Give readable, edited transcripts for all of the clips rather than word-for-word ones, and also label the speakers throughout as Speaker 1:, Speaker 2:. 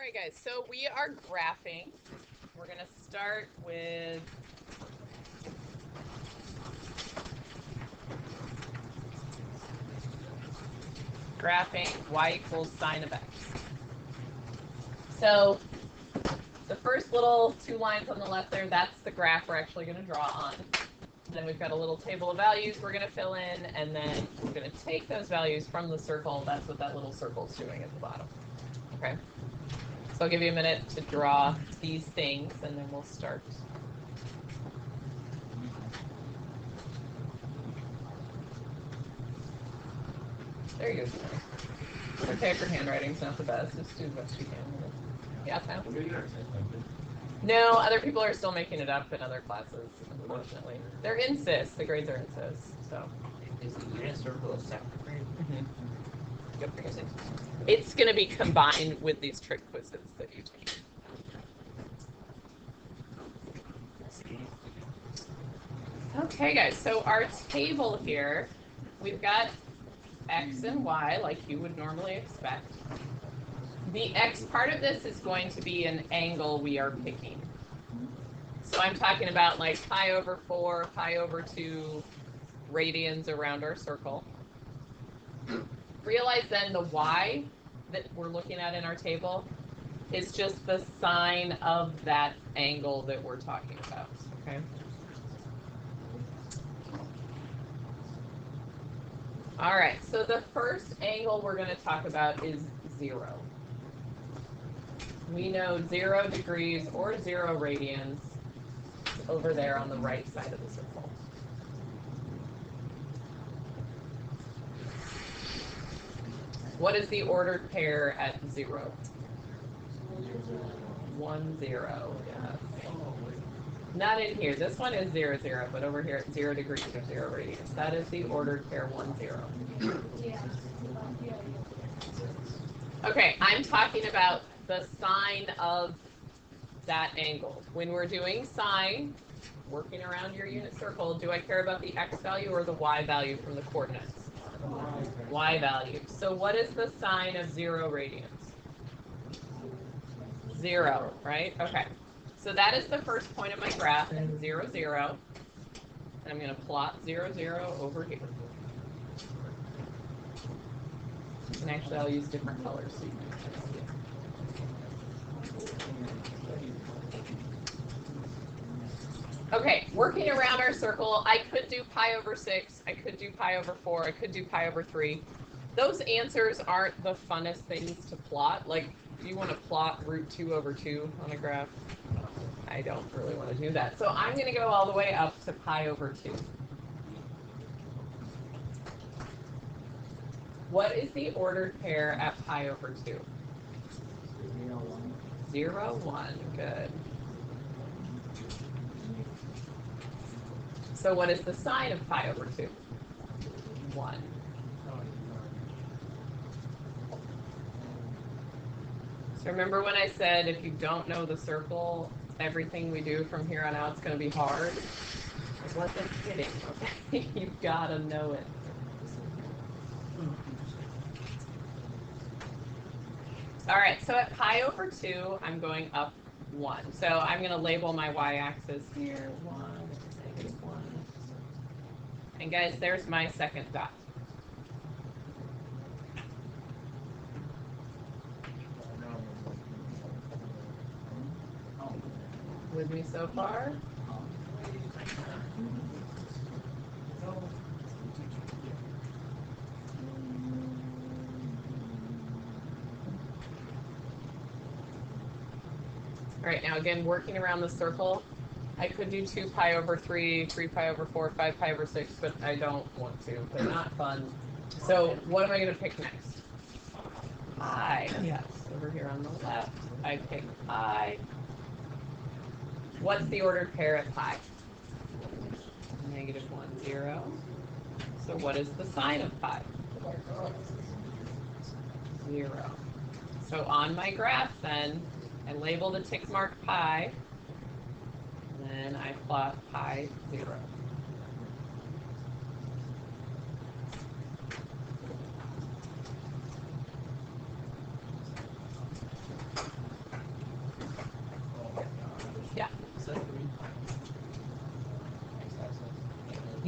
Speaker 1: right, guys, so we are graphing. We're going to start with graphing y equals sine of x. So the first little 2 lines on the left there, that's the graph we're actually going to draw on. Then we've got a little table of values we're going to fill in, and then we're going to take those values from the circle. That's what that little circle is doing at the bottom. Okay. So I'll give you a minute to draw these things, and then we'll start. There you go. It's okay if your handwriting's not the best. Just do the best you can. Yeah, Sam? No, other people are still making it up in other classes, unfortunately. They're in CIS. The grades are in CIS, so.
Speaker 2: Is the unit circle a separate grade?
Speaker 1: Mm-hmm. Yep. It's going to be combined with these trick quizzes that you take. Okay, guys, so our table here, we've got x and y like you would normally expect. The x part of this is going to be an angle we are picking. So I'm talking about like pi over 4, pi over 2 radians around our circle. Realize then the y that we're looking at in our table is just the sine of that angle that we're talking about, okay? All right, so the first angle we're going to talk about is 0. We know 0 degrees or 0 radians over there on the right side of the circle. What is the ordered pair at 0? 1, 0, yes. Not in here. This one is 0, 0, but over here at 0 degrees or 0 radians. That is the ordered pair 1, 0. Okay, I'm talking about the sine of that angle. When we're doing sine, working around your unit circle, do I care about the x value or the y value from the coordinates? Y value. So what is the sine of 0 radians? 0, right? Okay. So that is the first point of my graph, 0, 0. And I'm going to plot 0, 0 over here. And actually, I'll use different colors so you can see it. Okay, working around our circle, I could do pi over 6, I could do pi over 4, I could do pi over 3. Those answers aren't the funnest things to plot. Like, do you want to plot root 2 over 2 on a graph? I don't really want to do that. So I'm going to go all the way up to pi over 2. What is the ordered pair at pi over 2? 0, 1. Good. So what is the sine of pi over 2? 1. So remember when I said if you don't know the circle, everything we do from here on out is going to be hard? I wasn't kidding, okay? You've got to know it. All right, so at pi over 2, I'm going up 1. So I'm going to label my y-axis here, 1, negative 1. And guys, there's my second dot. With me so far? All right, now again, working around the circle, I could do 2 pi over 3, 3 pi over 4, 5 pi over 6, but I don't want to. They're not fun. So what am I going to pick next? Pi. Yes, over here on the left, I pick pi. What's the ordered pair at pi? Negative 1, 0. So what is the sine of pi? 0. So on my graph then, I label the tick mark pi, and then I plot pi 0.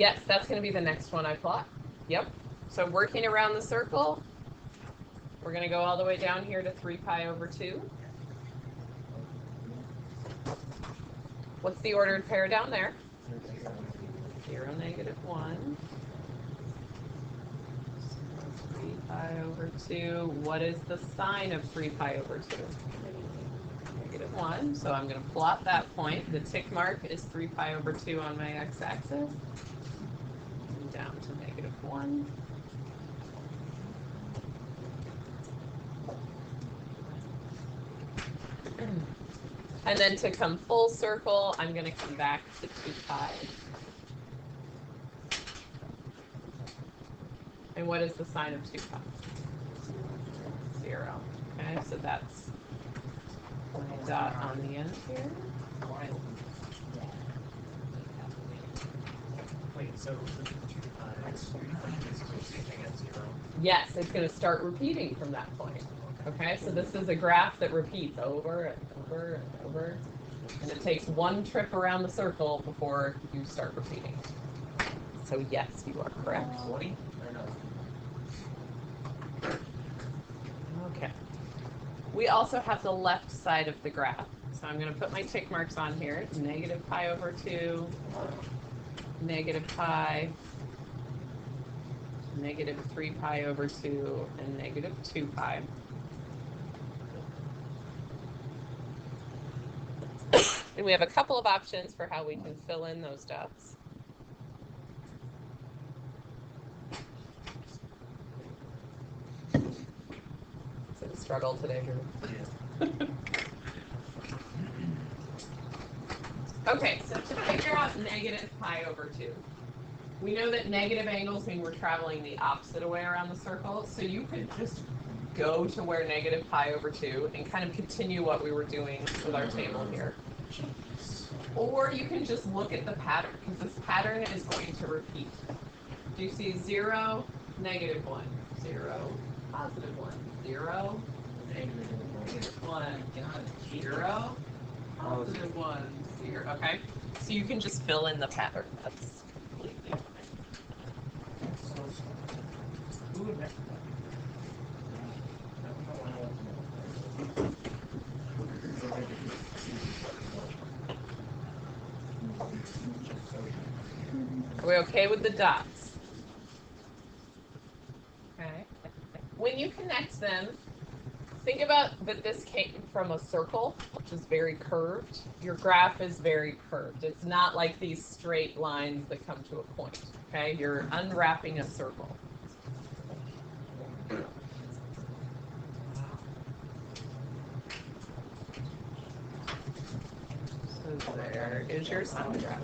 Speaker 1: Yes, that's going to be the next one I plot. Yep. So working around the circle, we're going to go all the way down here to 3 pi over 2. What's the ordered pair down there? 0, -1. 3 pi over 2. What is the sine of 3 pi over 2? -1. So I'm going to plot that point. The tick mark is 3 pi over 2 on my x-axis. And down to -1. And then to come full circle, I'm going to come back to 2 pi. And what is the sine of 2 pi? 0. Okay, so that's my dot on the end here.
Speaker 2: Wait, so the 2 pi is staying at 0?
Speaker 1: Yes, it's going to start repeating from that point. Okay, so this is a graph that repeats over and over and over. And it takes one trip around the circle before you start repeating. So yes, you are correct.
Speaker 2: 20? Or no?
Speaker 1: Okay. We also have the left side of the graph. So I'm going to put my tick marks on here. Negative pi over 2, negative pi, negative 3 pi over 2, and negative 2 pi. And we have a couple of options for how we can fill in those dots. It's a struggle today, Drew. Okay, so to figure out negative pi over 2, we know that negative angles mean we're traveling the opposite way around the circle. So you could just go to where negative pi over 2 and kind of continue what we were doing with our table here. Or you can just look at the pattern, because this pattern is going to repeat. Do you see 0, -1, 0, +1, 0, -1, 0, +1, 0. Okay, so you can just fill in the pattern. That's completely fine. Are we okay with the dots? Okay. When you connect them, think about that this came from a circle, which is very curved. Your graph is very curved. It's not like these straight lines that come to a point. Okay, you're unwrapping a circle. So there is your sine graph.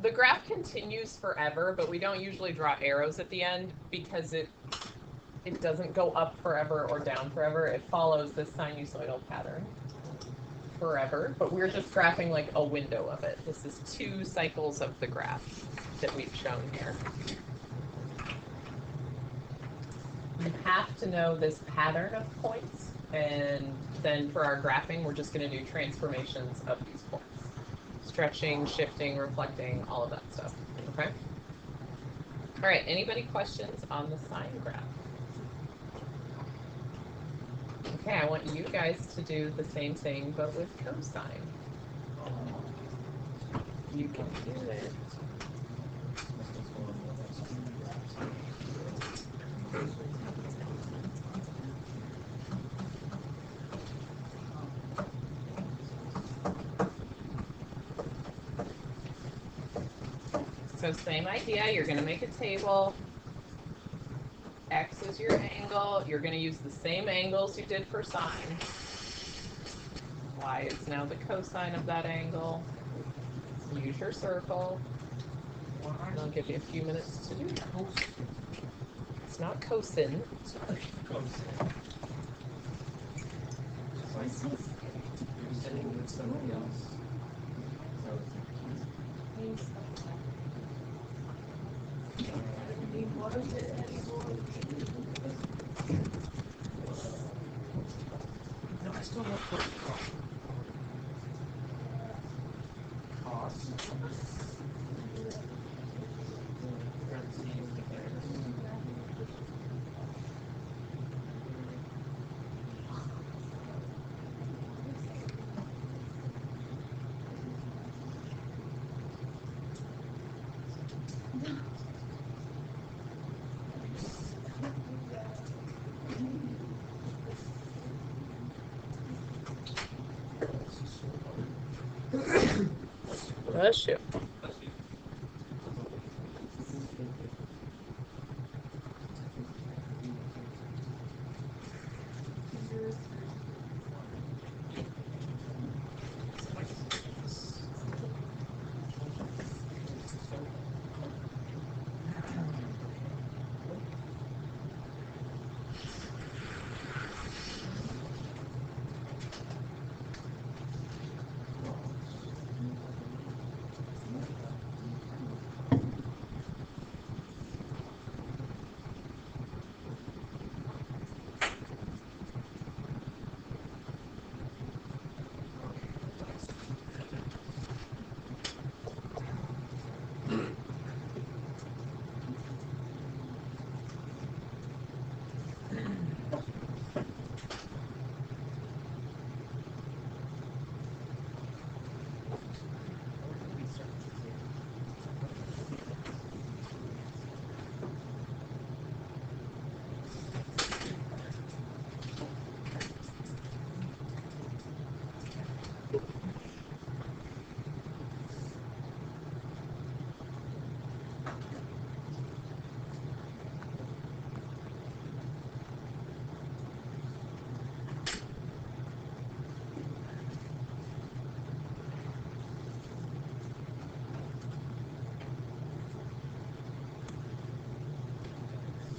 Speaker 1: The graph continues forever, but we don't usually draw arrows at the end because it doesn't go up forever or down forever. It follows this sinusoidal pattern forever, but we're just graphing like a window of it. This is 2 cycles of the graph that we've shown here. You have to know this pattern of points, and then for our graphing, we're just going to do transformations of these points. Stretching, shifting, reflecting, all of that stuff, okay? All right, anybody questions on the sine graph? Okay, I want you guys to do the same thing, but with cosine. You can do it. So same idea, you're going to make a table. X is your angle. You're going to use the same angles you did for sine. Y is now the cosine of that angle. Use your circle. And I'll give you a few minutes to do that. It's not cosine.
Speaker 2: You're sitting with somebody else. So no, I still want to cost. Parentheses,
Speaker 1: Bless you.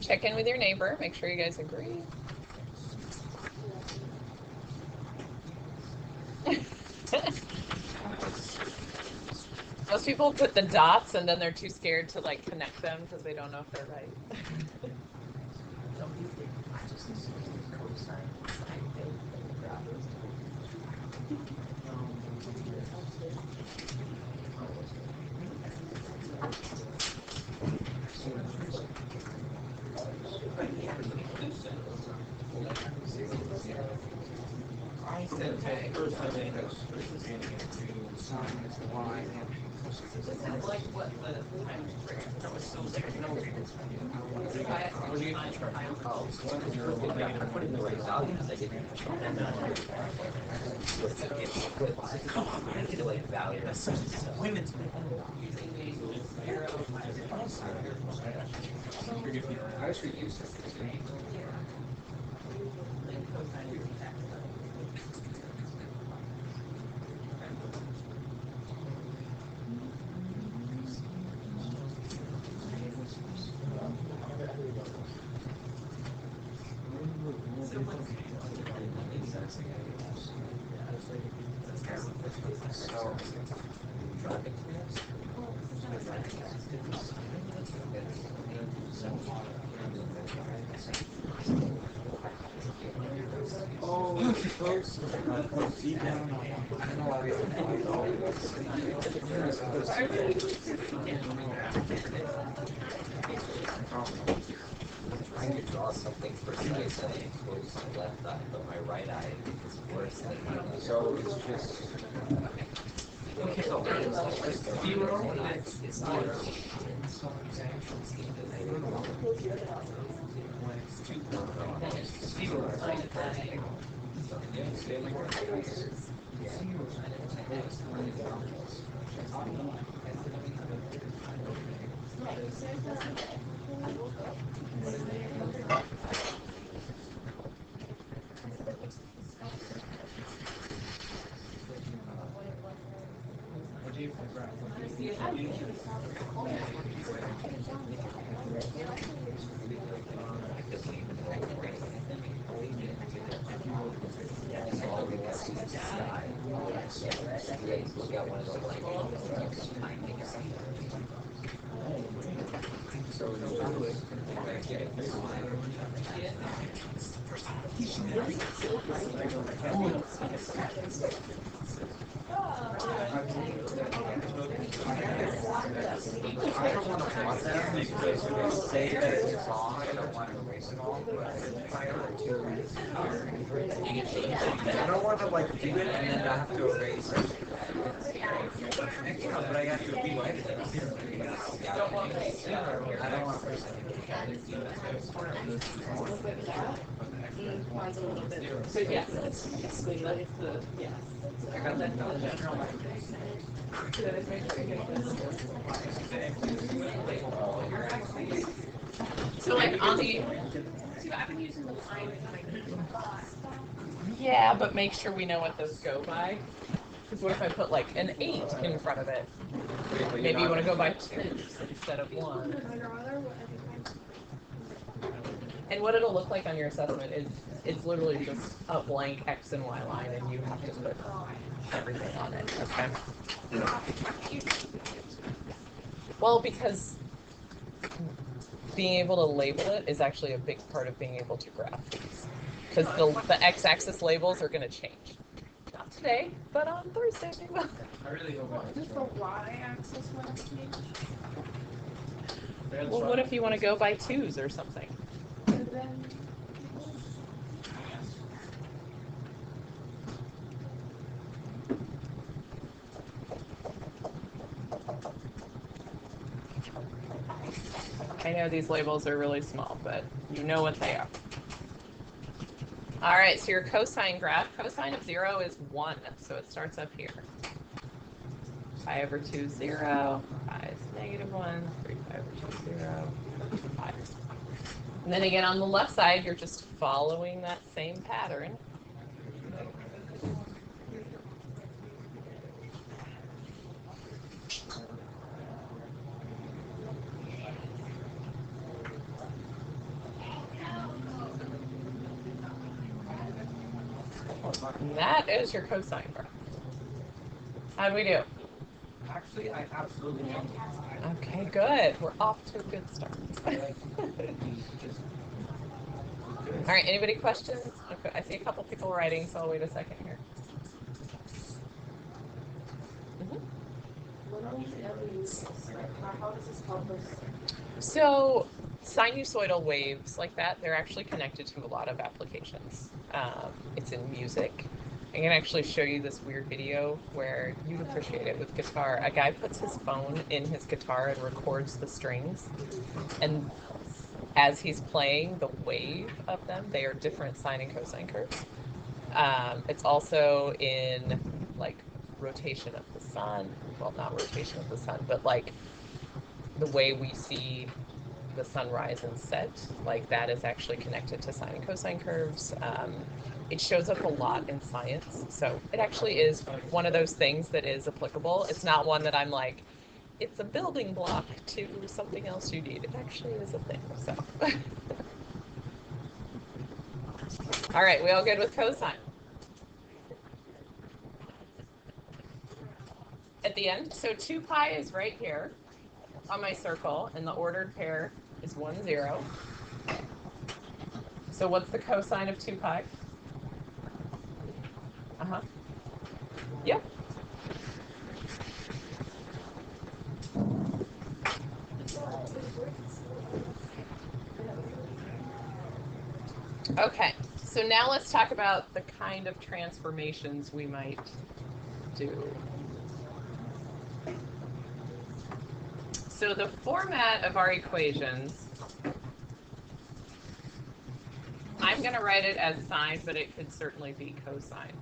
Speaker 1: Check in with your neighbor. Make sure you guys agree. Most people put the dots and then they're too scared to like connect them because they don't know if they're right.
Speaker 2: I just assumed cosine. I said first I think that's sine is y. Like what the time that was so sick. No, what do you I'm putting the right values. I didn't. Manipulate values. Women's I was reduced it. Oh, close. Deep down. I know trying to draw something precise and I close my left eye, but my right eye is worse than my left. So it's just okay. So zero. It's not. So it's actually when it's too zero. Look at one of those like I don't want to watch that because when I say that it's wrong, I don't want to erase it all. But if I ever do, I don't want to like do it and then not have to erase it. Yeah, but I have to rewrite it. I don't want to erase it.
Speaker 1: So yes.
Speaker 2: I got that done.
Speaker 1: So like on the yeah, but make sure we know what those go by. Because what if I put like an 8 in front of it? Maybe you want to go by 2 instead of 1. And what it'll look like on your assessment is it's literally just a blank X and Y line, and you have to put everything on it. Okay. Well, because being able to label it is actually a big part of being able to graph these. Because the x-axis labels are going to change. Not today, but on Thursday they will.
Speaker 2: I really hope
Speaker 3: Just the y-axis will change.
Speaker 1: Well, what if you want to go by 2s or something?
Speaker 3: And then
Speaker 1: I know these labels are really small, but you know what they are. All right, so your cosine graph, cosine of 0 is 1, so it starts up here. Pi over 2 is 0, pi is -1, 3 pi over 2 is 0, pi. And then again, on the left side, you're just following that same pattern. And that is your cosine graph. How'd we do?
Speaker 2: Actually, I absolutely don't.
Speaker 1: Okay, good. We're off to a good start. All right, anybody questions? Okay, I see a couple people writing, so I'll wait a second here.
Speaker 3: how does this help us?
Speaker 1: So sinusoidal waves like that, they're actually connected to a lot of applications. It's in music. I can actually show you this weird video where you'd appreciate it with guitar. A guy puts his phone in his guitar and records the strings. And as he's playing the wave of them, they are different sine and cosine curves. It's also in like rotation of the sun. Well, not rotation of the sun, but like the way we see the sun rise and set, like that is actually connected to sine and cosine curves. It shows up a lot in science, so it actually is one of those things that is applicable. It's not one that I'm like, it's a building block to something else you need. It actually is a thing, so. All right, we all good with cosine? At the end, so 2 pi is right here on my circle, and the ordered pair is 1, 0. So what's the cosine of 2 pi? Uh-huh. Yep. Okay, so now let's talk about the kind of transformations we might do. So the format of our equations, I'm going to write it as sine, but it could certainly be cosine.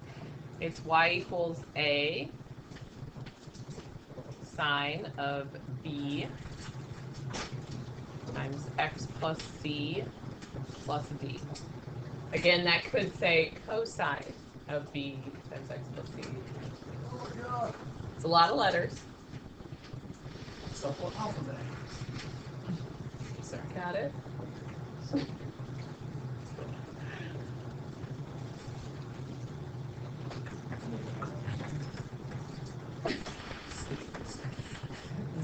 Speaker 1: It's y equals a sine of b times x plus c plus d. Again, that could say cosine of b times x plus c. It's a lot of letters.
Speaker 4: alphabet.
Speaker 1: Sorry. Got it?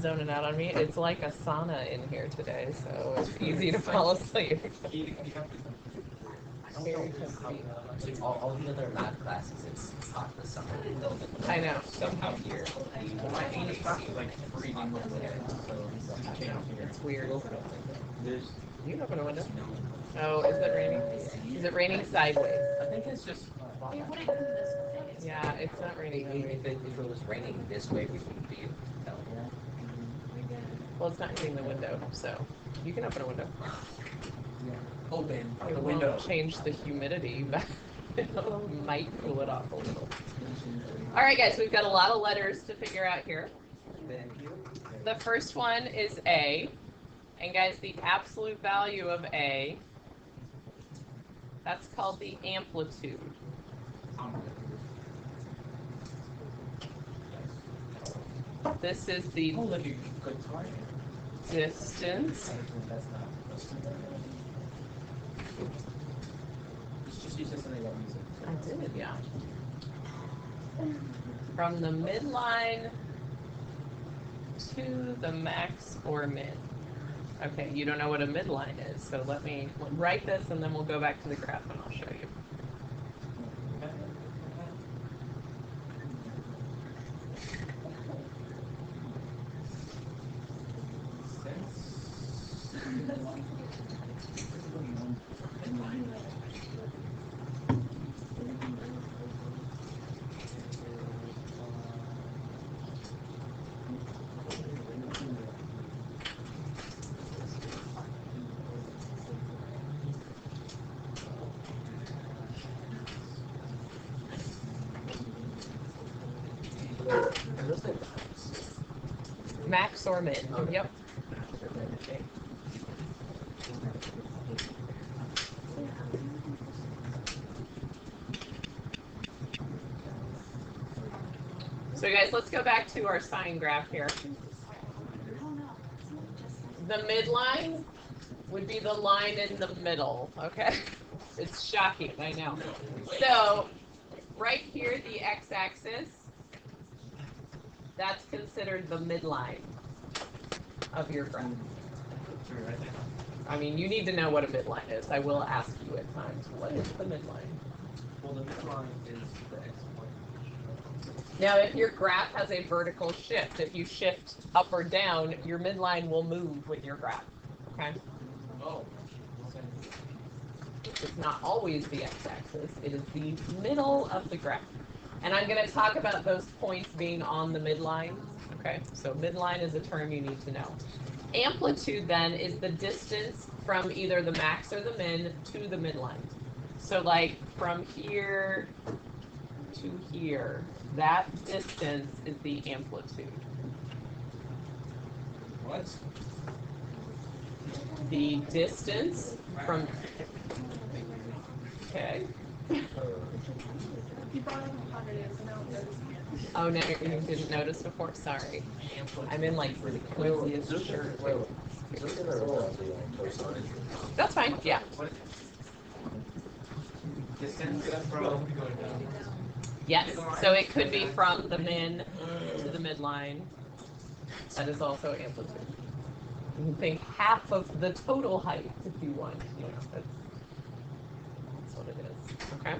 Speaker 1: Zoning out on me. It's like a sauna in here today, so it's easy to fall asleep. Very comfy.
Speaker 2: All the other math classes, it's hot this summer.
Speaker 1: I know.
Speaker 2: Somehow here.
Speaker 1: It's weird. You can open a window. Oh, is it raining? Is it raining sideways?
Speaker 2: I think it's just.
Speaker 1: Yeah, it's not raining.
Speaker 2: If it was raining this way, we wouldn't be able to tell.
Speaker 1: Well, it's not hitting the window, so you can open a window.
Speaker 4: Open
Speaker 1: It
Speaker 4: the
Speaker 1: won't
Speaker 4: window.
Speaker 1: change the humidity, but it might cool it off a little. All right, guys, we've got a lot of letters to figure out here. The first one is A. And guys, the absolute value of A, that's called the amplitude. This is the distance. I did, yeah. From the midline to the max or min. Okay, you don't know what a midline is, so let me write this and then we'll go back to the graph and I'll show you. Max or min. Yep. So guys, let's go back to our sine graph here. The midline would be the line in the middle, okay? It's shocking, I know. So right here, the x-axis, that's considered the midline of your graph. I mean, you need to know what a midline is. I will ask you at times, what is the midline?
Speaker 2: Well, the midline is the x-point.
Speaker 1: Now, if your graph has a vertical shift, if you shift up or down, your midline will move with your graph, okay?
Speaker 4: Oh.
Speaker 1: It's not always the x-axis. It is the middle of the graph. And I'm going to talk about those points being on the midline, okay? So midline is a term you need to know. Amplitude, then, is the distance from either the max or the min to the midline. So, like, from here to here, that distance is the amplitude.
Speaker 4: What?
Speaker 1: The distance from... Okay. Oh, no, you didn't notice before? Sorry. I'm in, like, the coziest shirt. That's fine, yeah.
Speaker 4: Distance from.
Speaker 1: Yes, so it could be from the min to the midline. That is also amplitude. You can think half of the total height if you want. You know, that's what it is. Okay.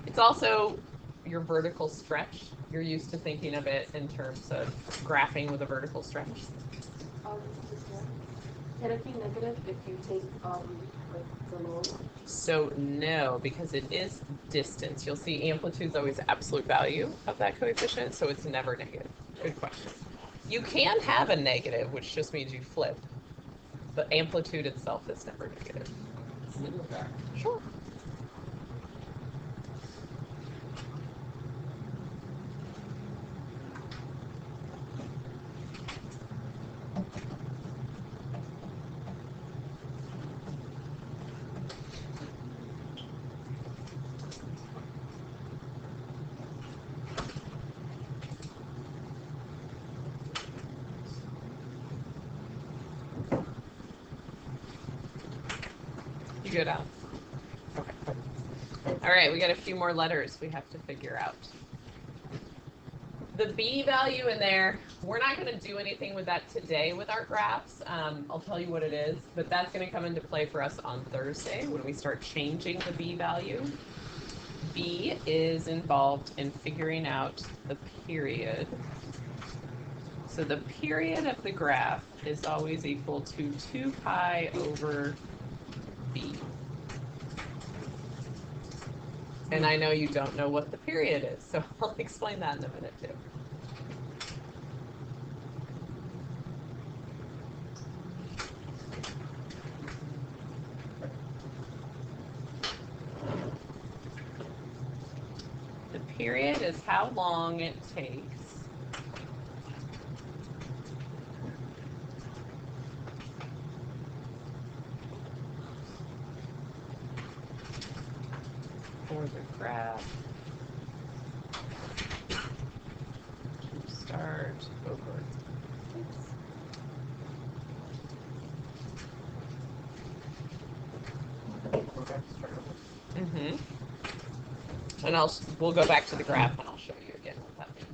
Speaker 1: It's also your vertical stretch. You're used to thinking of it in terms of graphing with a vertical stretch.
Speaker 3: Can it be negative if you take like the lower one?
Speaker 1: So no, because it is distance. You'll see amplitude's always absolute value of that coefficient, so it's never negative. Good question. You can have a negative, which just means you flip, but amplitude itself is never negative. Sure. good, Al? Okay. All right, we got a few more letters we have to figure out. The B value in there, we're not going to do anything with that today with our graphs. I'll tell you what it is, but that's going to come into play for us on Thursday when we start changing the B value. B is involved in figuring out the period. So the period of the graph is always equal to 2 pi over B. And I know you don't know what the period is, so I'll explain that in a minute too. The period is how long it takes for the graph to start over. Mm-hmm. And we'll go back to the graph and I'll show you again what that means.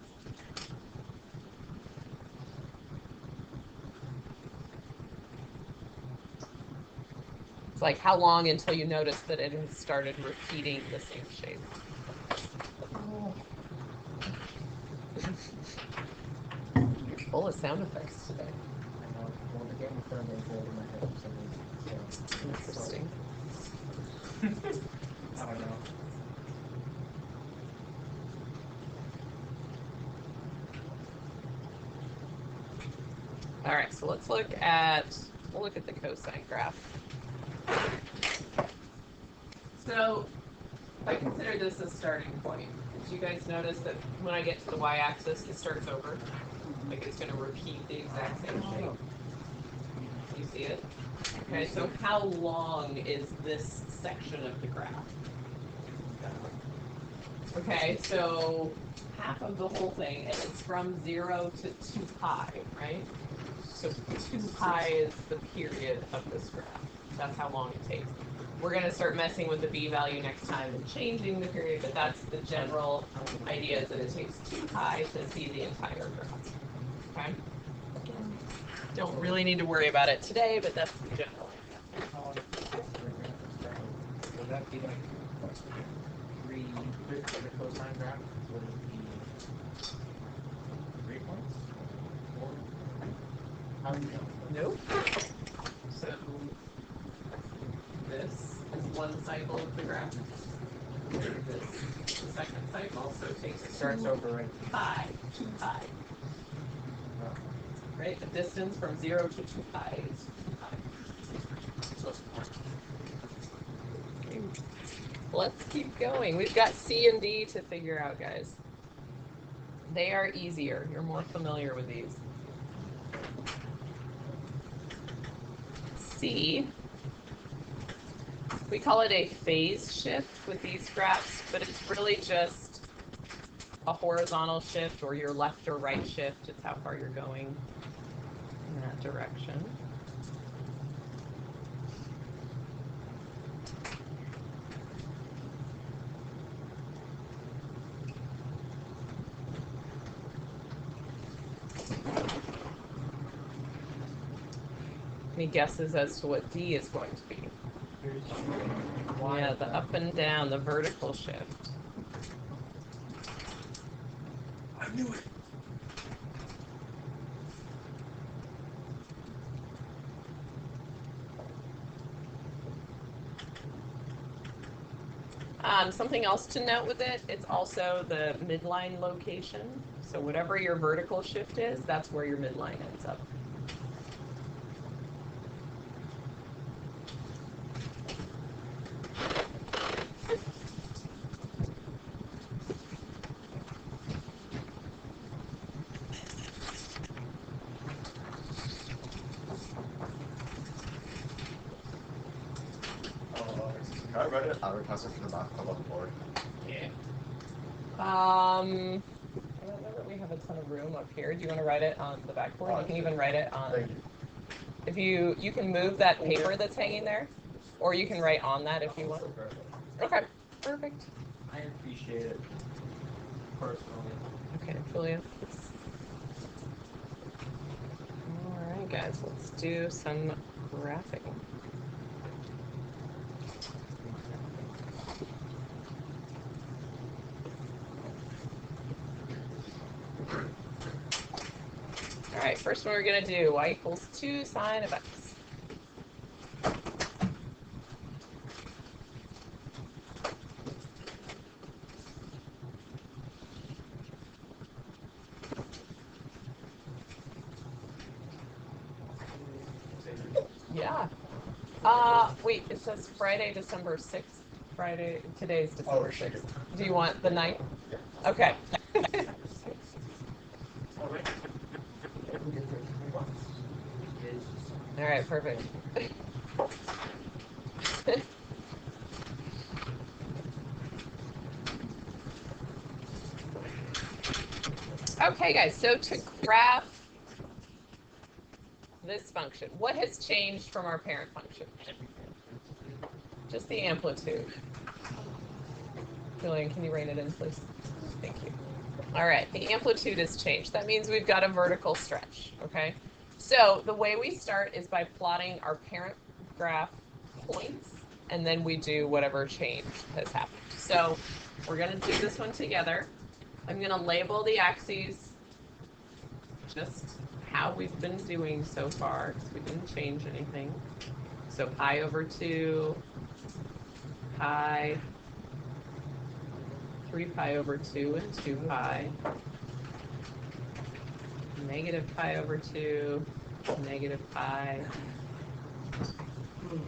Speaker 1: It's like how long until you notice that it has started repeating the same shape. You're full of sound effects today.
Speaker 4: I know. Well, the Game of Thrones is in my head for some reason.
Speaker 1: Interesting.
Speaker 4: I don't know.
Speaker 1: All right, so we'll look at the cosine graph. So I consider this a starting point. Do you guys notice that when I get to the y-axis, it starts over? Like it's going to repeat the exact same shape. You see it? Okay, so how long is this section of the graph? Okay, so half of the whole thing, and it's from 0 to 2 pi, right? So 2 pi is the period of this graph. That's how long it takes. We're going to start messing with the b value next time and changing the period, but that's the general idea, is that it takes 2 pi to see the entire graph. Okay? Don't really need to worry about it today, but that's the general idea.
Speaker 4: Would that be like 3 for the cosine graph? Would it be 3 points? 4? How do you know?
Speaker 1: Nope. So this is one cycle of the graph. This is the second cycle, so it takes
Speaker 4: It starts over right.
Speaker 1: pi, 2 pi. Right? The distance from 0 to 2 pi is 2 pi.
Speaker 4: So it's
Speaker 1: Let's keep going. We've got C and D to figure out, guys. They are easier. You're more familiar with these. C, we call it a phase shift with these graphs, but it's really just a horizontal shift or your left or right shift. It's how far you're going in that direction. Any guesses as to what D is going to be? Yeah, the up and down, the vertical shift.
Speaker 4: I knew it.
Speaker 1: Something else to note with it, it's also the midline location. So whatever your vertical shift is, that's where your midline ends up.
Speaker 5: Can I write it out of classic for the math club on the board?
Speaker 1: Yeah. I don't know that we have a ton of room up here. Do you want to write it on the backboard? You can even write it on. If you can move that paper that's hanging there. Or you can write on that if you want. Okay, perfect.
Speaker 4: I appreciate it personally.
Speaker 1: Okay, Julia. All right, guys, let's do some graphing. All right, first one we're going to do, y equals 2 sine of x. Yeah. Wait, it says Friday, December 6th. Friday, today's December 6th. Do you want the 9th? Okay. All right, perfect. Okay, guys, so to graph this function, what has changed from our parent function? Just the amplitude. Julian, can you rein it in, please? Thank you. All right, the amplitude has changed. That means we've got a vertical stretch, okay? So the way we start is by plotting our parent graph points, and then we do whatever change has happened. So we're going to do this one together. I'm going to label the axes just how we've been doing so far, because we didn't change anything. So pi over 2, pi, 3 pi over 2 and 2 pi, negative pi over 2, negative pi,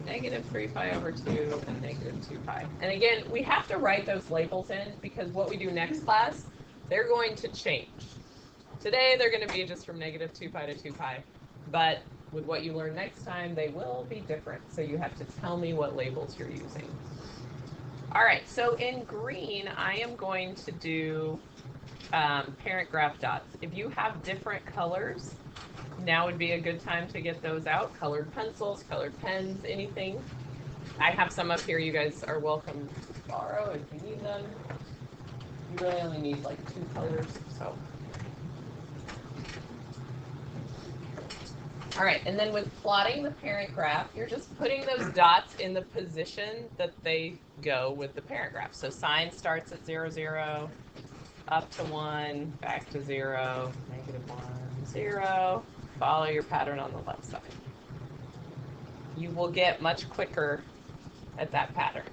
Speaker 1: negative 3 pi over 2, and negative 2 pi. And again, we have to write those labels in because what we do next class, they're going to change. Today, they're going to be just from negative 2 pi to 2 pi. But with what you learn next time, they will be different. So you have to tell me what labels you're using. All right, so in green, I am going to do parent graph dots. If you have different colors, now would be a good time to get those out. Colored pencils, colored pens, anything. I have some up here. You guys are welcome to borrow if you need them. You really only need like 2 colors, so. All right, and then with plotting the parent graph, you're just putting those dots in the position that they go with the parent graph. So sine starts at 0, 0, up to 1, back to 0, negative 1, 0. Follow your pattern on the left side. You will get much quicker at that pattern.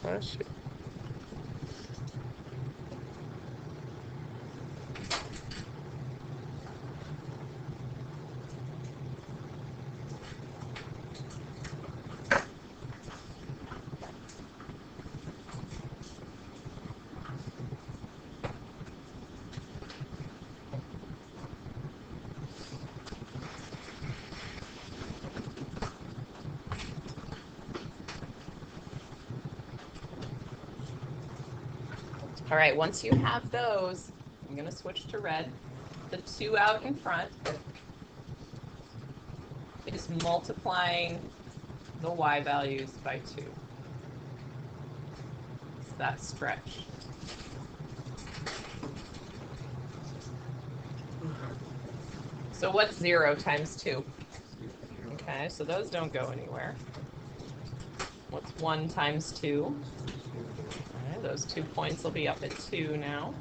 Speaker 1: Oh, shoot. All right, once you have those, I'm going to switch to red. The 2 out in front is multiplying the y values by 2. It's that stretch. So what's 0 times 2? Okay, so those don't go anywhere. What's 1 times 2? Okay, those 2 points will be up at 2 now.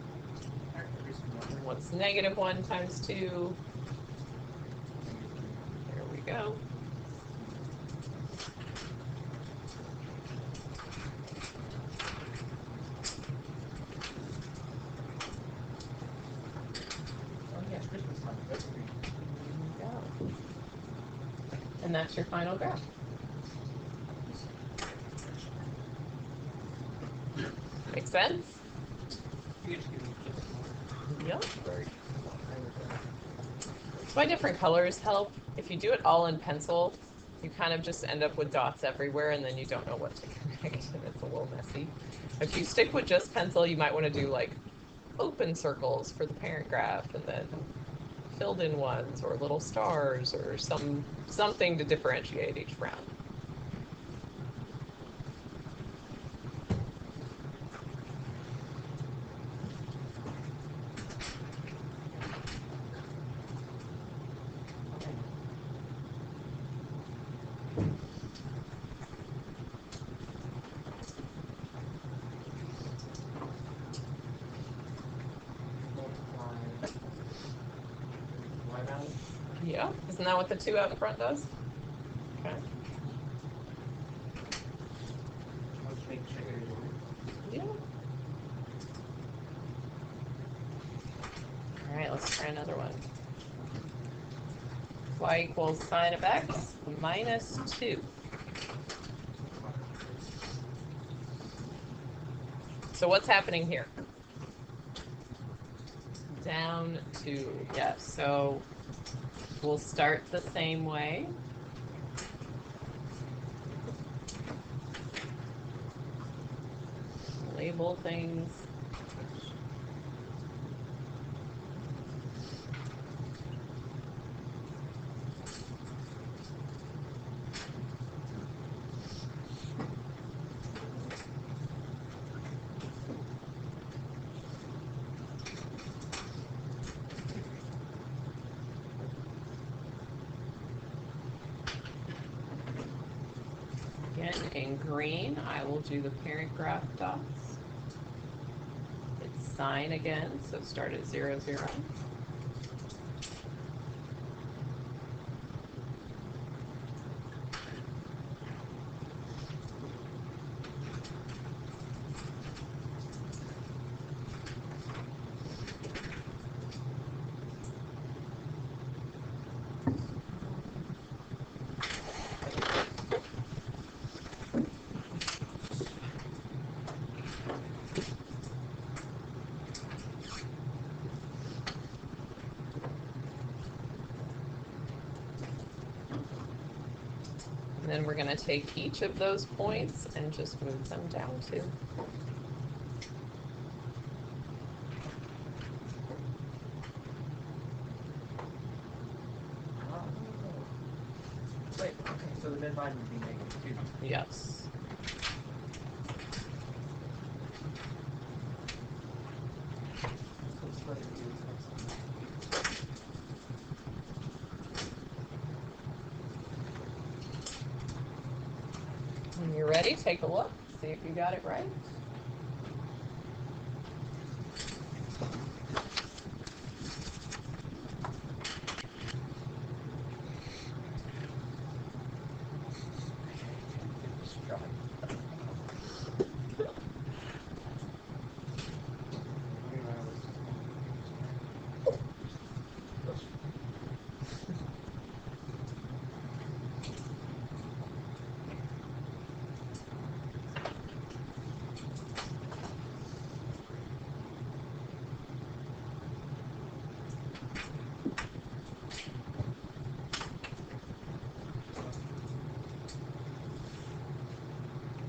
Speaker 1: What's negative 1 times 2? There we go. And that's your final graph. Make sense? Yep. That's why different colors help. If you do it all in pencil, you kind of just end up with dots everywhere, and then you don't know what to connect, and it's a little messy. If you stick with just pencil, you might want to do like open circles for the parent graph, and then filled in ones or little stars or something to differentiate each round. Yeah, isn't that what the 2 out in front does? Okay. Yeah. All right, let's try another one. Y equals sine of x minus 2. So what's happening here? Down 2, yes. So we'll start the same way. Label things. In green, I will do the parent graph dots. It's sine again, so start at 0, 0. And then we're going to take each of those points and just move them down 2.
Speaker 4: Wait, okay, so the midline would be -2.
Speaker 1: Yes. When you're ready, take a look, see if you got it right.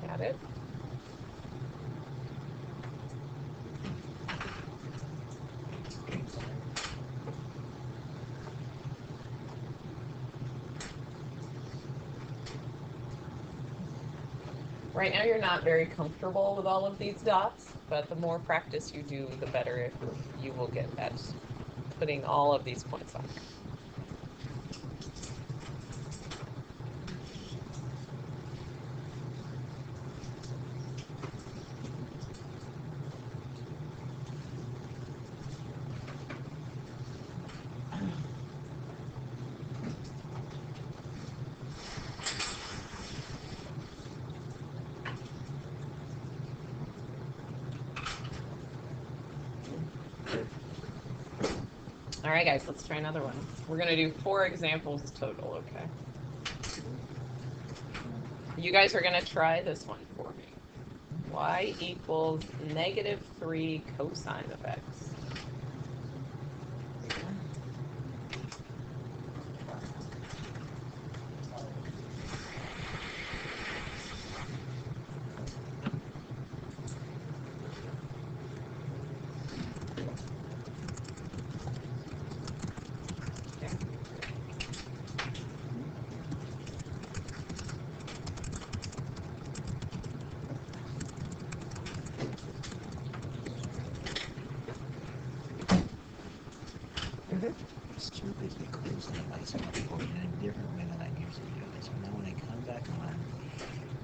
Speaker 1: Got it? Right now you're not very comfortable with all of these dots, but the more practice you do, the better you will get at putting all of these points on. All right, guys, let's try another one. We're going to do 4 examples total, okay? You guys are going to try this one for me. Y equals -3 cosine of x.
Speaker 6: stupid cosine lights are working in a different way than I'm usually doing. So now when I come back on,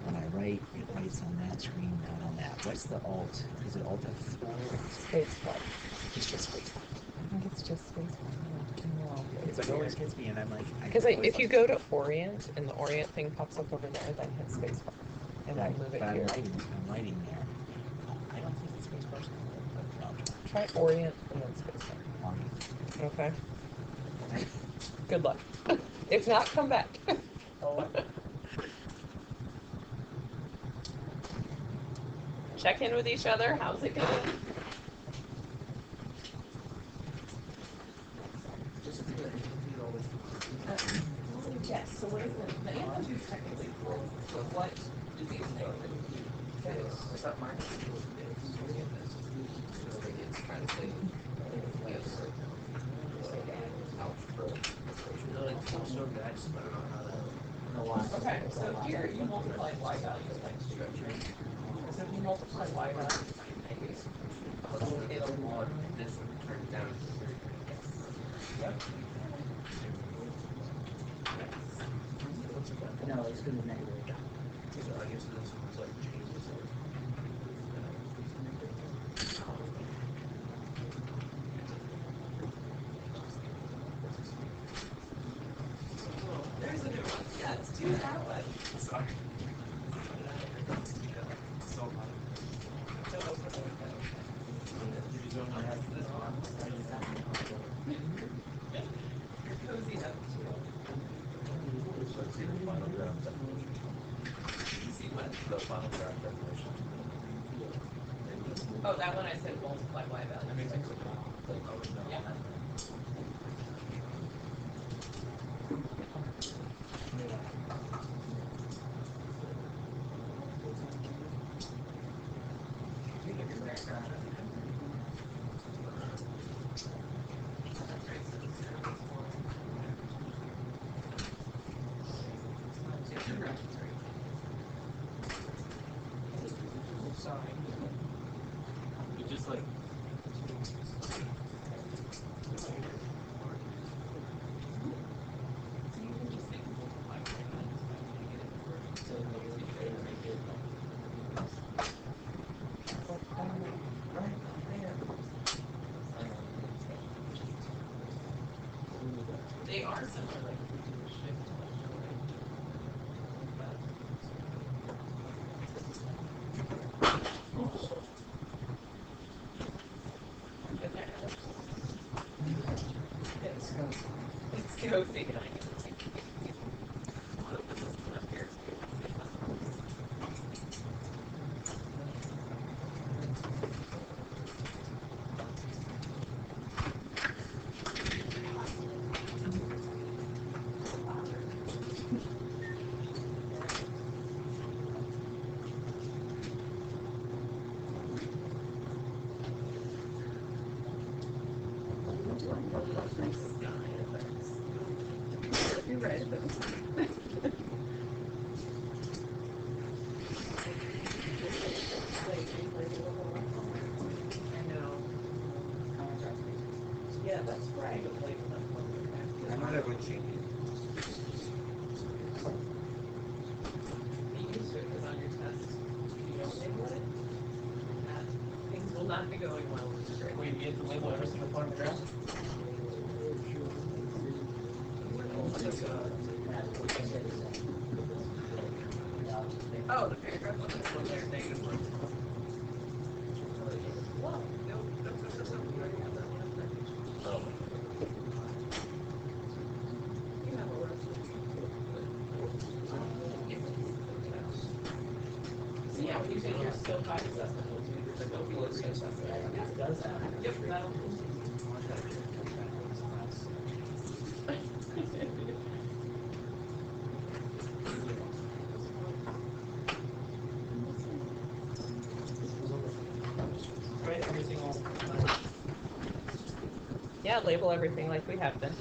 Speaker 6: when I write, it writes on that screen, not on that. What's the alt? Is it alt F4?
Speaker 1: Space bar.
Speaker 6: It's just space.
Speaker 1: I think it's just space bar. No.
Speaker 6: It's it always gets me, and I'm like,
Speaker 1: Because if you go to orient and the orient thing pops up over there, then hit space bar. And I move it
Speaker 6: but
Speaker 1: here.
Speaker 6: I'm writing there. I don't think it's space bar's gonna work, but I'll try.
Speaker 1: Try orient and then space bar.
Speaker 6: Orient.
Speaker 1: Okay. Good luck. If not, come back. Check in with each other. How's it going? Yes, so what is the amplitude technically for? So what do these things?
Speaker 4: Is that mine?
Speaker 2: It's translated. Yes.
Speaker 4: No, it seems so good. I just don't know how that.
Speaker 1: Okay, so here you multiply y values by 2. So if you multiply y values by 2, it'll
Speaker 4: Or this turns down.
Speaker 1: Yep.
Speaker 6: No, it's gonna be negative.
Speaker 4: So I guess this one's like changes it.
Speaker 1: There's a new one. Yeah, let's do that one.
Speaker 4: Sorry. So
Speaker 1: You're cozy up too. See what?
Speaker 5: The final draft definition.
Speaker 1: Oh, that one I said multiply y value. Yeah.
Speaker 4: it's just like
Speaker 1: They are similar, like shift to left or right. It's cozy. You're right. I know. Yeah, that's right. Like,
Speaker 5: I might have changed.
Speaker 1: be used to it because on your test, you don't label it. Things will not be going well with the grade.
Speaker 4: wait, you have to label every single part of the draft?
Speaker 1: Oh, the paragraph on this one there, negative one. Well, no, you already have that one up there.
Speaker 5: Oh.
Speaker 1: You have a rough. So yeah, when you take your skill 5 assessment, we'll do the skill 4 reassessment. Yeah, it does that. Yep, that'll.
Speaker 4: Right, every single.
Speaker 1: Yeah, label everything like we have been.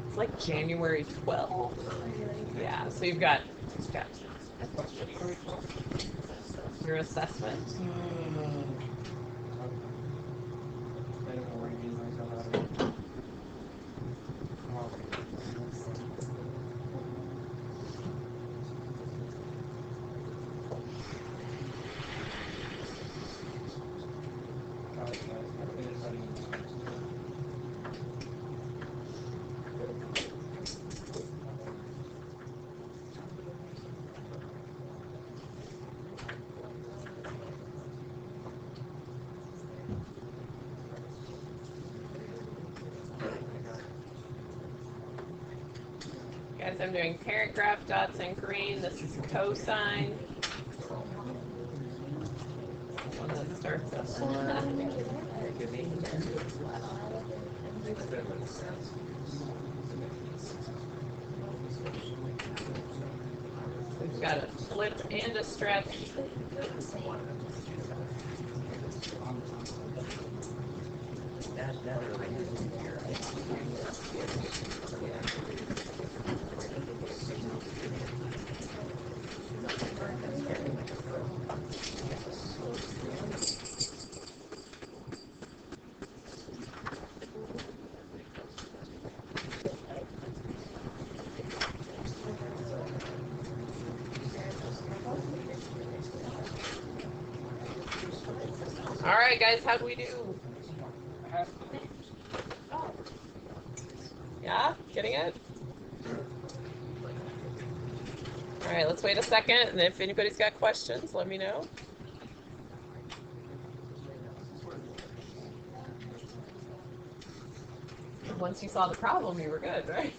Speaker 1: It's like January 12th. Yeah, so you've got your assessment. Guys, I'm doing parent graph dots in green. This is cosine. One that starts at 1. We've got a flip and a stretch. All right, guys, how do we do? Yeah, getting it? All right, let's wait a second, and if anybody's got questions, let me know. Once you saw the problem, you were good, right?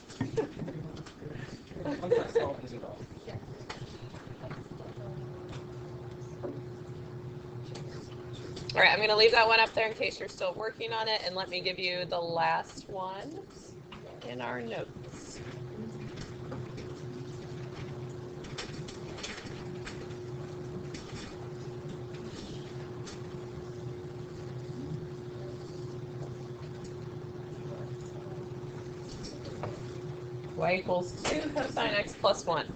Speaker 4: Once I solved it all.
Speaker 1: All right, I'm going to leave that one up there in case you're still working on it, and let me give you the last one in our notes. Y equals 2 cosine x plus 1.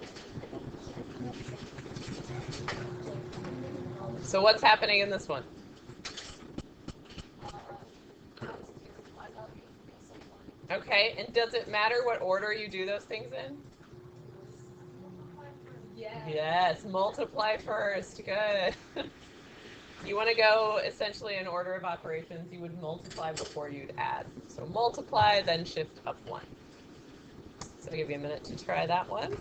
Speaker 1: So what's happening in this one? Okay, and does it matter what order you do those things in? Yes, multiply first. Good. You want to go essentially in order of operations. You would multiply before you'd add. So multiply, then shift up 1. So I'll give you a minute to try that one.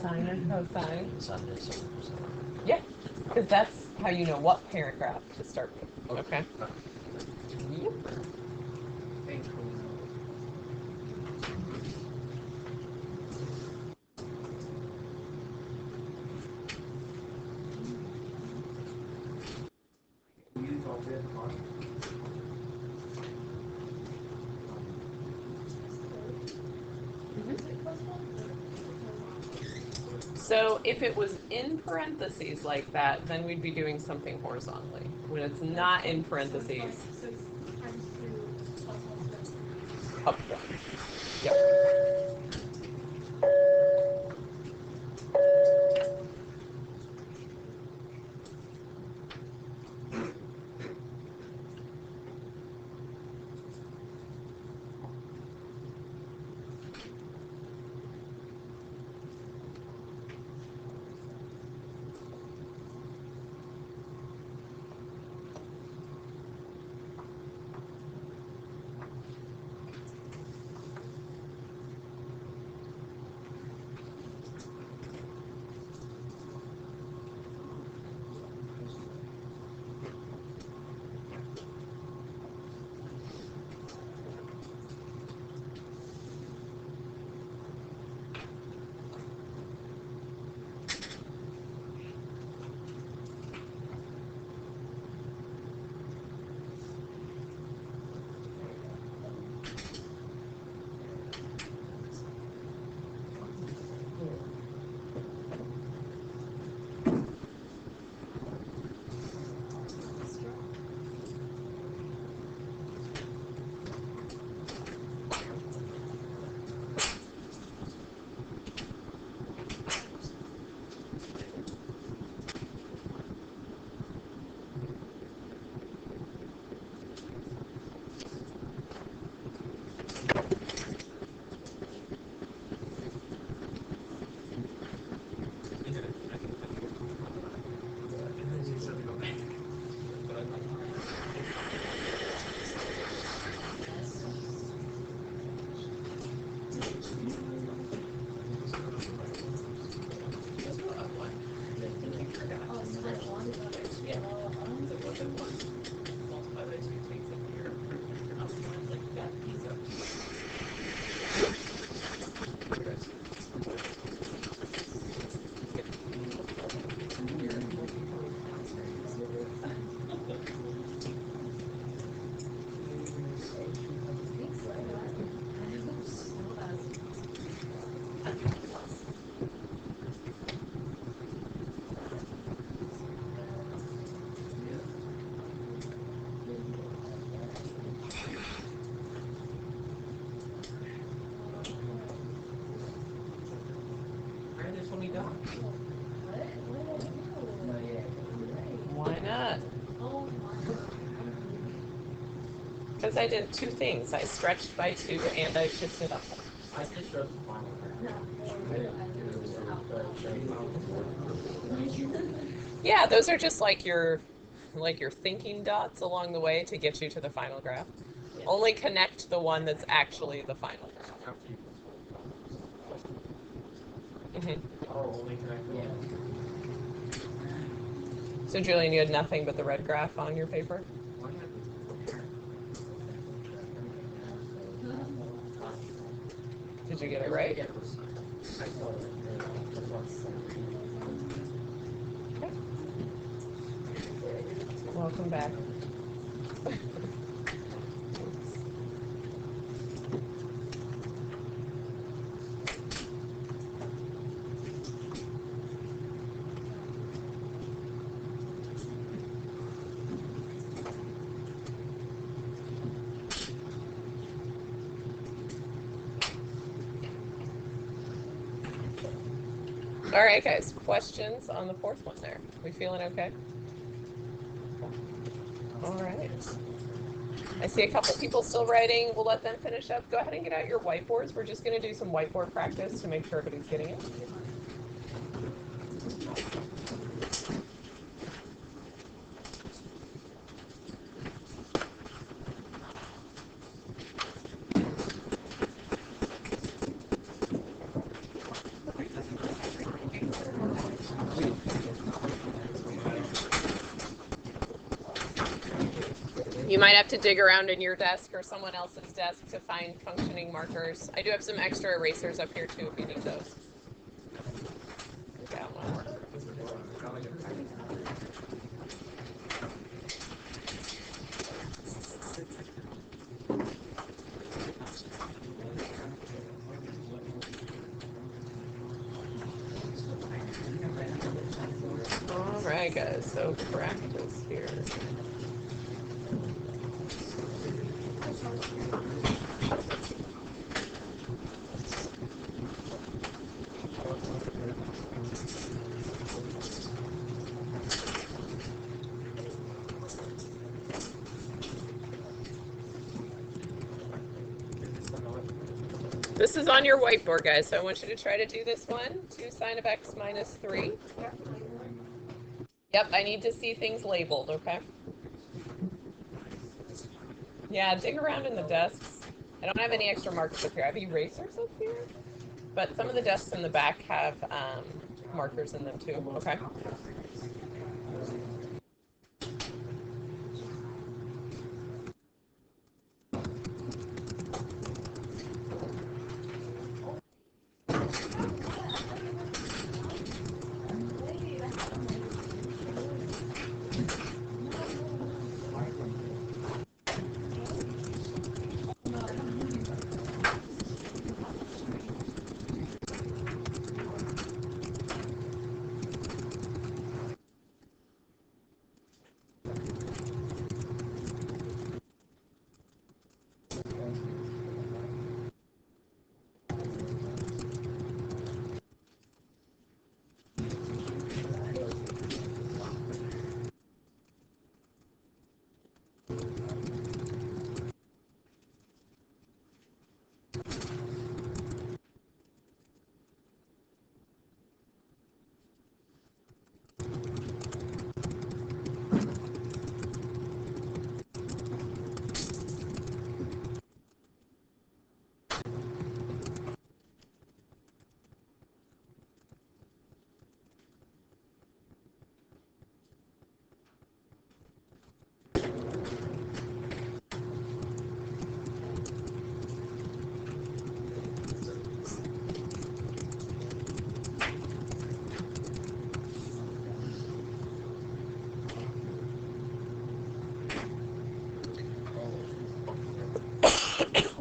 Speaker 1: Sine and cosine. Yeah, because that's how you know what parent graph to start with. Okay. Yep. So if it was in parentheses like that, then we'd be doing something horizontally. When it's not in parentheses, up 1. Yep.
Speaker 4: Multiply by 2 takes up here. Like that ease up. Alright, there's 20 done.
Speaker 1: Why not? Because I did two things. I stretched by 2 and I shifted up.
Speaker 4: I just showed the final.
Speaker 1: Yeah, those are just like your thinking dots along the way to get you to the final graph. Only connect the one that's actually the final.
Speaker 4: Oh, only connect one.
Speaker 1: So Julian, you had nothing but the red graph on your paper? Did you get it right? Okay. Welcome back. All right, guys, questions on the fourth one there? We feeling okay? All right. I see a couple people still writing. We'll let them finish up. Go ahead and get out your whiteboards. We're just going to do some whiteboard practice to make sure everybody's getting it. You might have to dig around in your desk or someone else's desk to find functioning markers. I do have some extra erasers up here too if you need those. Got one. All right, guys, so practice here. This is on your whiteboard, guys, so I want you to try to do this one. 2 sine of x minus 3. Yep, I need to see things labeled, okay? Yeah, dig around in the desks. I don't have any extra markers up here. I have erasers up here, but some of the desks in the back have markers in them too, okay?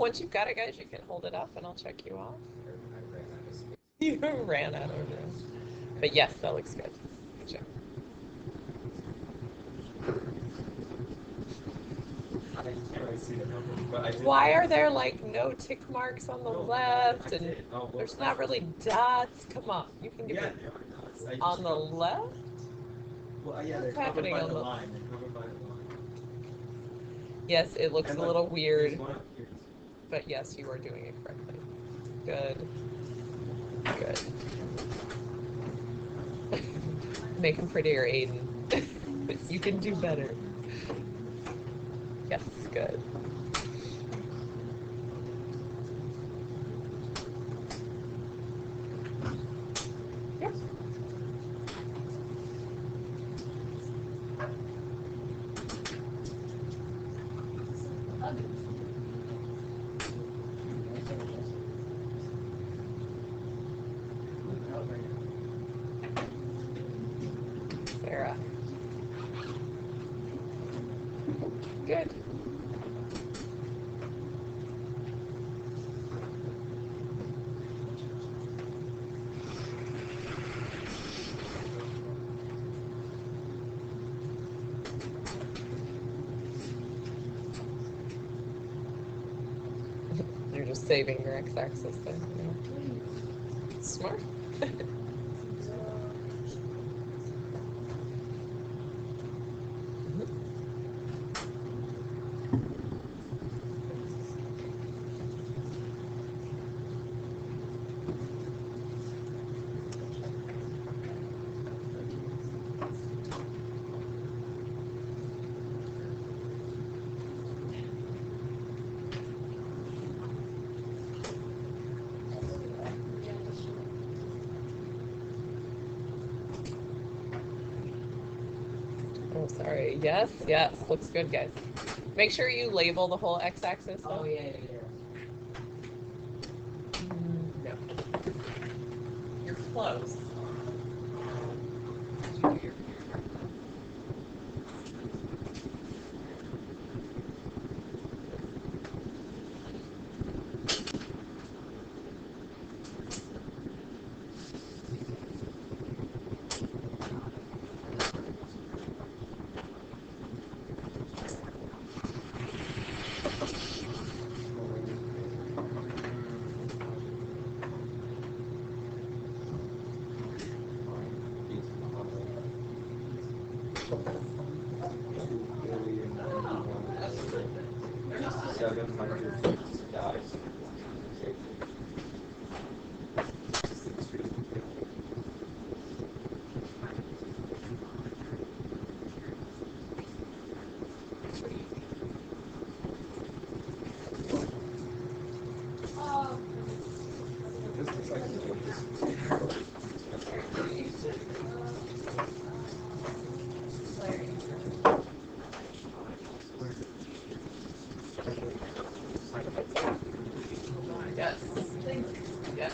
Speaker 1: once you've got it, guys, you can hold it up and I'll check you off.
Speaker 2: I ran out of space.
Speaker 1: You ran out of room. But yes, that looks good. Good job.
Speaker 2: I can't really see the number, but I did.
Speaker 1: Why are there like no tick marks on the left and
Speaker 2: Oh,
Speaker 1: there's not really dots? Come on, you can give
Speaker 2: Yeah,
Speaker 1: me
Speaker 2: there are dots. I just
Speaker 1: on the
Speaker 2: wrote-
Speaker 1: left.
Speaker 2: Well, yeah,
Speaker 1: What's
Speaker 2: they're covered
Speaker 1: happening
Speaker 2: by
Speaker 1: on
Speaker 2: the
Speaker 1: the-
Speaker 2: line. They're covered by the line.
Speaker 1: Yes, it looks
Speaker 2: And
Speaker 1: a
Speaker 2: look,
Speaker 1: little
Speaker 2: there's
Speaker 1: weird,
Speaker 2: one up here too.
Speaker 1: but yes, you are doing it correctly. Good. Good. Make them prettier, Aiden. You can do better. Yes, good. Yep. Sarah. Good. You're just saving your x-axis there. Yeah. Smart. Oh, sorry. Yes, yes. Looks good, guys. Make sure you label the whole x-axis.
Speaker 4: Oh, yeah.
Speaker 1: No. You're close. Yes. Yes.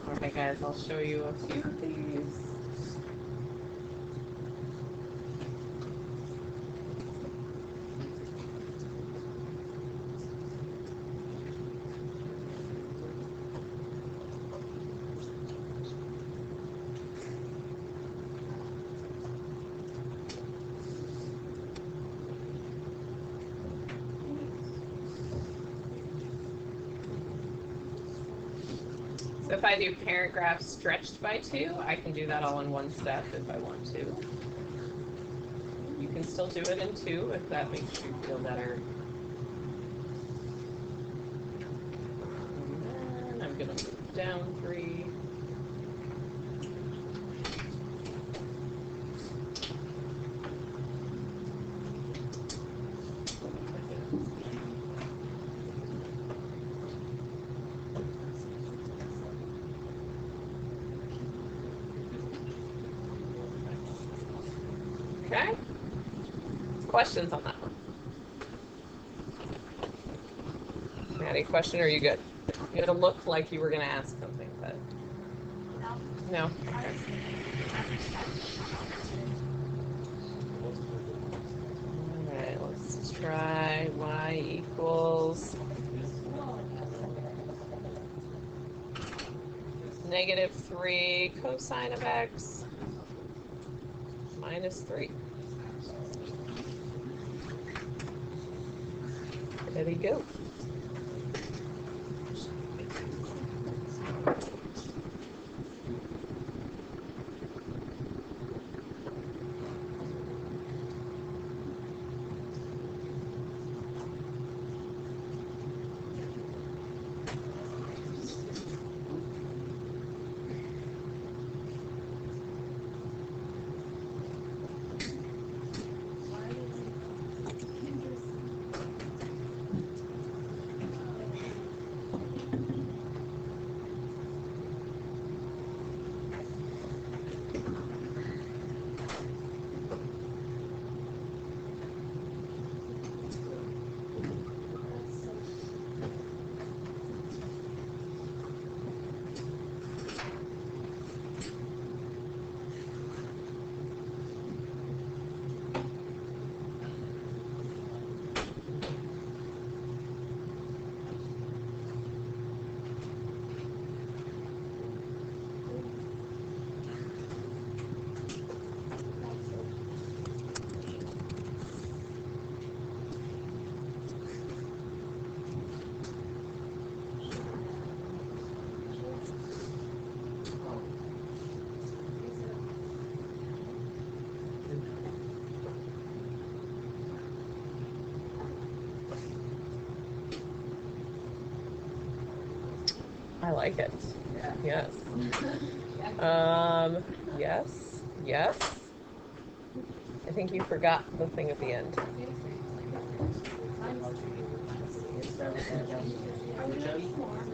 Speaker 1: Okay, guys, I'll show you a few of these. So if I do parent graph stretched by 2, I can do that all in one step if I want to. You can still do it in 2 if that makes you feel better. And then I'm going to move down 3. Okay. Questions on that one? Maddie, question, or are you good? It looked like you were going to ask something, but no. Okay. All right, let's try y equals -3 cosine of x minus 3. There you go. I like it. Yes. Yes. Yes. I think you forgot the thing at the end.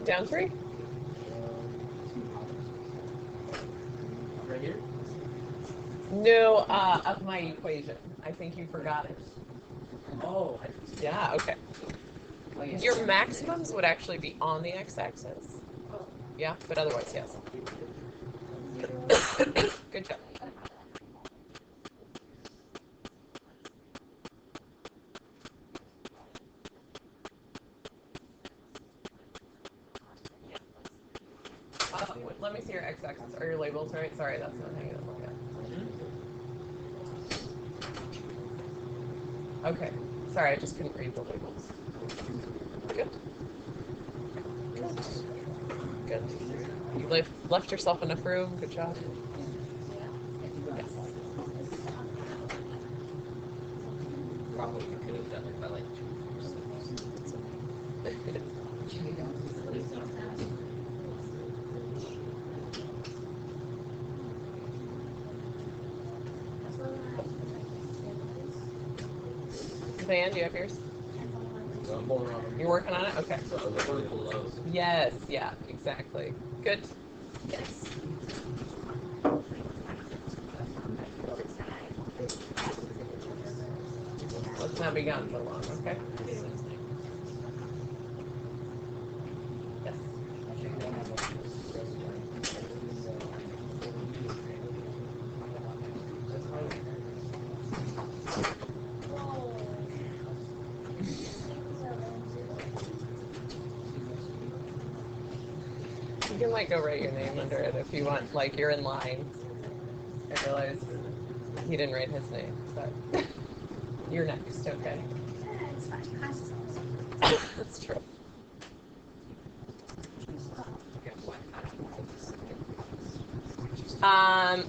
Speaker 1: Down 3?
Speaker 4: Right here?
Speaker 1: No, of my equation. I think you forgot it.
Speaker 4: Oh,
Speaker 1: Yeah, okay. Your maximums would actually be on the x-axis. Yeah, but otherwise, yes. Good job. Let me see your x-axis or your labels, right? Sorry, that's not how you look at. Okay. Sorry, I just couldn't read the labels. Good. Good. You left yourself enough room. Good job. Yes.
Speaker 2: Probably could have done it by like 2 years.
Speaker 1: Dan, do you have yours? You're working on it? Okay. Yes, yeah, exactly. Good. Yes. Let's not be gone so long, okay? Yes. You can like go write your name under it if you want, like you're in line. I realize he didn't write his name, but you're next, okay? That's true.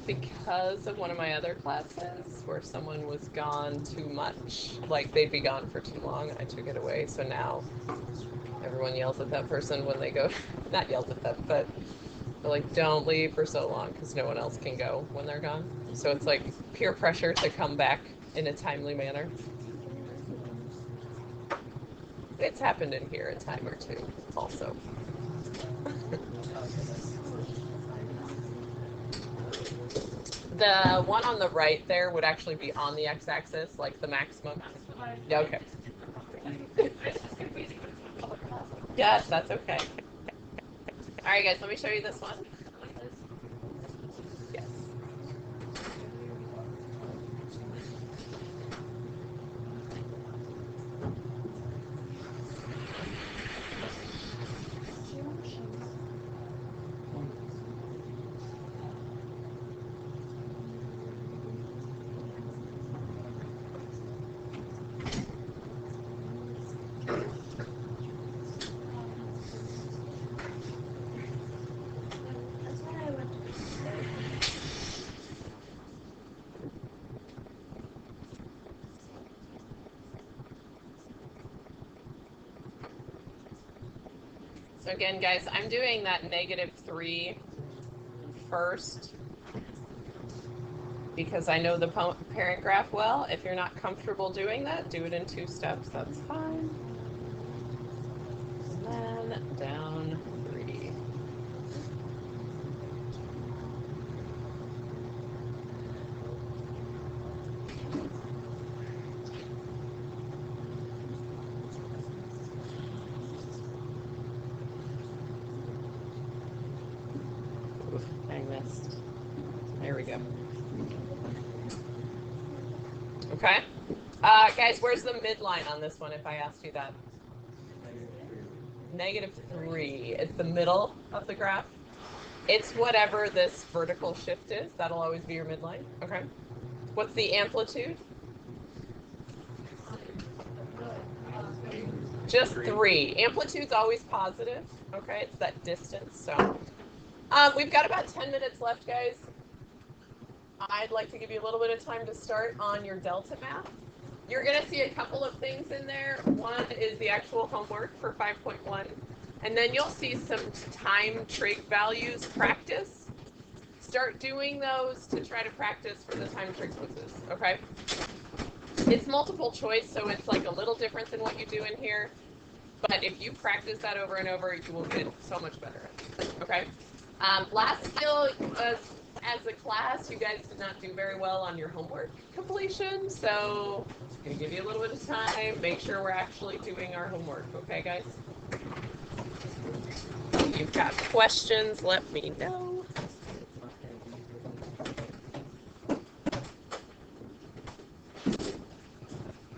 Speaker 1: Because of one of my other classes where someone was gone too much, like they'd be gone for too long, I took it away. So now everyone yells at that person when they go, not yells at them, but they're like, don't leave for so long because no one else can go when they're gone. So it's like peer pressure to come back in a timely manner. It's happened in here a time or two also. The one on the right there would actually be on the x-axis, like the maximum. Yeah, okay. Yes, that's okay. All right, guys, let me show you this one. Yes.
Speaker 3: That's why I went to
Speaker 1: So again, guys, I'm doing that -3 first because I know the parent graph well. If you're not comfortable doing that, do it in 2 steps. That's fine. And then down 3. Oof, I missed. There we go. Okay. Guys, where's the midline on this one if I asked you that? -3. It's the middle of the graph. It's whatever this vertical shift is. That'll always be your midline. Okay. What's the amplitude? Just 3. Amplitude's always positive. Okay, it's that distance. So we've got about 10 minutes left, guys. I'd like to give you a little bit of time to start on your delta math. You're going to see a couple of things in there. One is the actual homework for 5.1. And then you'll see some time trig values practice. Start doing those to try to practice for the time trig quizzes, okay? It's multiple choice, so it's like a little different than what you do in here. But if you practice that over and over, you will get so much better at it, okay? Last skill was, as a class, you guys did not do very well on your homework completion, so I'm going to give you a little bit of time. Make sure we're actually doing our homework, okay, guys? If you've got questions, let me know.